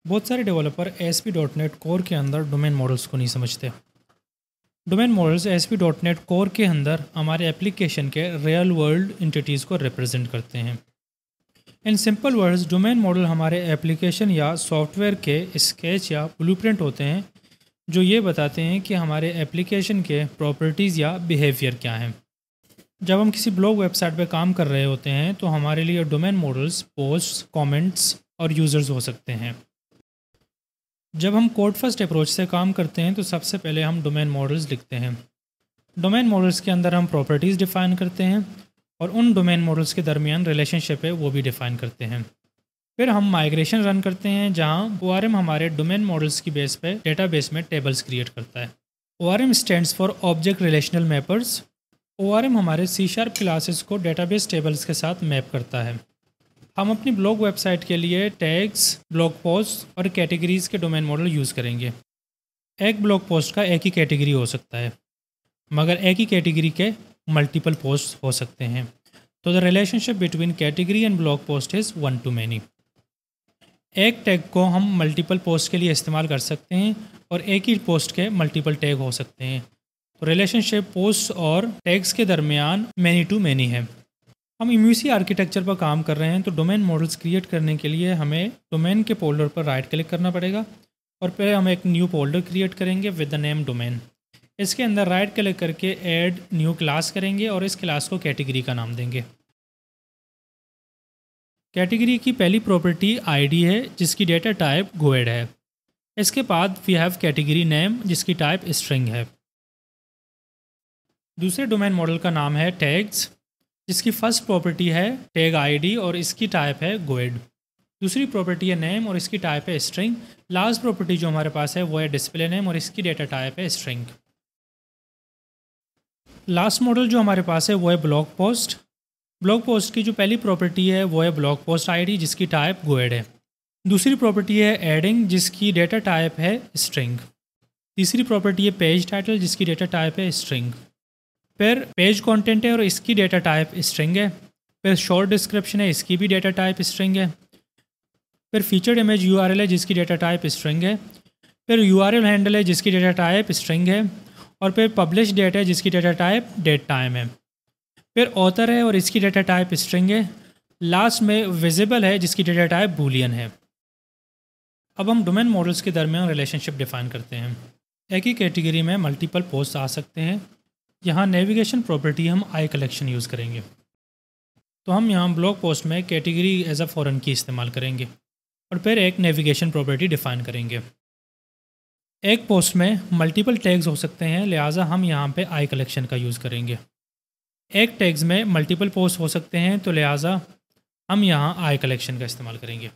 बहुत सारे developer ASP.NET core के अंदर डोमेन मॉडल्स को नहीं समझते। डोमेन मॉडल्स ASP.NET कोर के अंदर हमारे एप्लीकेशन के रियल वर्ल्ड एंटिटीज़ को रिप्रेजेंट करते हैं। In simple words, domain model हमारे एप्लीकेशन या सॉफ्टवेयर के स्केच या ब्लूप्रिंट होते हैं जो ये बताते हैं कि हमारे एप्लीकेशन के प्रॉपर्टीज़ या बिहेवियर क्या हैं। जब हम किसी ब्लॉग वेबसाइट पर काम कर रहे होते हैं तो हमारे लिए डोमेन मॉडल्स पोस्ट, कमेंट्स और यूज़र्स हो सकते हैं। जब हम कोड फर्स्ट अप्रोच से काम करते हैं तो सबसे पहले हम डोमेन मॉडल्स लिखते हैं। डोमेन मॉडल्स के अंदर हम प्रॉपर्टीज़ डिफ़ाइन करते हैं और उन डोमेन मॉडल्स के दरमियान रिलेशनशिप है वो भी डिफ़ाइन करते हैं। फिर हम माइग्रेशन रन करते हैं जहां ORM हमारे डोमेन मॉडल्स की बेस पे डेटाबेस में टेबल्स क्रिएट करता है। ORM stands for object relational mappers. ORM हमारे C# क्लासेस को डेटाबेस टेबल्स के साथ मैप करता है। हम अपनी ब्लॉग वेबसाइट के लिए टैग्स, ब्लॉग पोस्ट और कैटेगरीज़ के डोमेन मॉडल यूज़ करेंगे। एक ब्लॉग पोस्ट का एक ही कैटेगरी हो सकता है, मगर एक ही कैटेगरी के मल्टीपल पोस्ट हो सकते हैं। तो the relationship between category and blog post is 1 to many। एक टैग को हम मल्टीपल पोस्ट के लिए इस्तेमाल कर सकते हैं और एक ही पोस्ट के मल्टीपल टैग हो सकते हैं। तो रिलेशनशिप पोस्ट और टैग्स के दरमियान मैनी टू मैनी है। हम इम्यूसी आर्किटेक्चर पर काम कर रहे हैं तो डोमेन मॉडल्स क्रिएट करने के लिए हमें डोमेन के फोल्डर पर राइट क्लिक करना पड़ेगा और फिर हम एक न्यू फोल्डर क्रिएट करेंगे विद द नेम डोमेन। इसके अंदर राइट क्लिक करके ऐड न्यू क्लास करेंगे और इस क्लास को कैटेगरी का नाम देंगे। कैटेगरी की पहली प्रॉपर्टी आईडी है जिसकी डेटा टाइप गोएड है। इसके बाद वी हैव कैटेगरी नेम जिसकी टाइप स्ट्रिंग है। दूसरे डोमेन मॉडल का नाम है टैग्स जिसकी फर्स्ट प्रॉपर्टी है टैग आईडी और इसकी टाइप है गोएड। दूसरी प्रॉपर्टी है नेम और इसकी टाइप है स्ट्रिंग। लास्ट प्रॉपर्टी जो हमारे पास है वो है डिस्प्ले नेम और इसकी डेटा टाइप है स्ट्रिंग। लास्ट मॉडल जो हमारे पास है वो है ब्लॉग पोस्ट। ब्लॉग पोस्ट की जो पहली प्रॉपर्टी है वो है ब्लॉग पोस्ट आईडी जिसकी टाइप गोएड है। दूसरी प्रॉपर्टी है एडिंग जिसकी डेटा टाइप है स्ट्रिंग। तीसरी प्रॉपर्टी है पेज टाइटल जिसकी डेटा टाइप है स्ट्रिंग। फिर पेज कंटेंट है और इसकी डेटा टाइप स्ट्रिंग है। फिर शॉर्ट डिस्क्रिप्शन है, इसकी भी डेटा टाइप स्ट्रिंग है। फिर फीचर्ड इमेज URL है जिसकी डेटा टाइप स्ट्रिंग है। फिर URL हैंडल है जिसकी डेटा टाइप स्ट्रिंग है। और फिर पब्लिश डेट है जिसकी डेटा टाइप डेट टाइम है। फिर ऑथर है और इसकी डेटा टाइप स्ट्रिंग है। लास्ट में विजिबल है जिसकी डेटा टाइप बूलियन है। अब हम डोमेन मॉडल्स के दरमियान रिलेशनशिप डिफाइन करते हैं। एक ही कैटेगरी में मल्टीपल पोस्ट आ सकते हैं। यहाँ नेविगेशन प्रॉपर्टी हम आई कलेक्शन यूज़ करेंगे। तो हम यहाँ ब्लॉग पोस्ट में कैटेगरी एज अ फॉरेन की इस्तेमाल करेंगे और फिर एक नेविगेशन प्रॉपर्टी डिफ़ाइन करेंगे। एक पोस्ट में मल्टीपल टैग्स हो सकते हैं, लिहाजा हम यहाँ पे आई कलेक्शन का यूज़ करेंगे। एक टैग्स में मल्टीपल पोस्ट हो सकते हैं तो लिहाजा हम यहाँ आई कलेक्शन का इस्तेमाल करेंगे।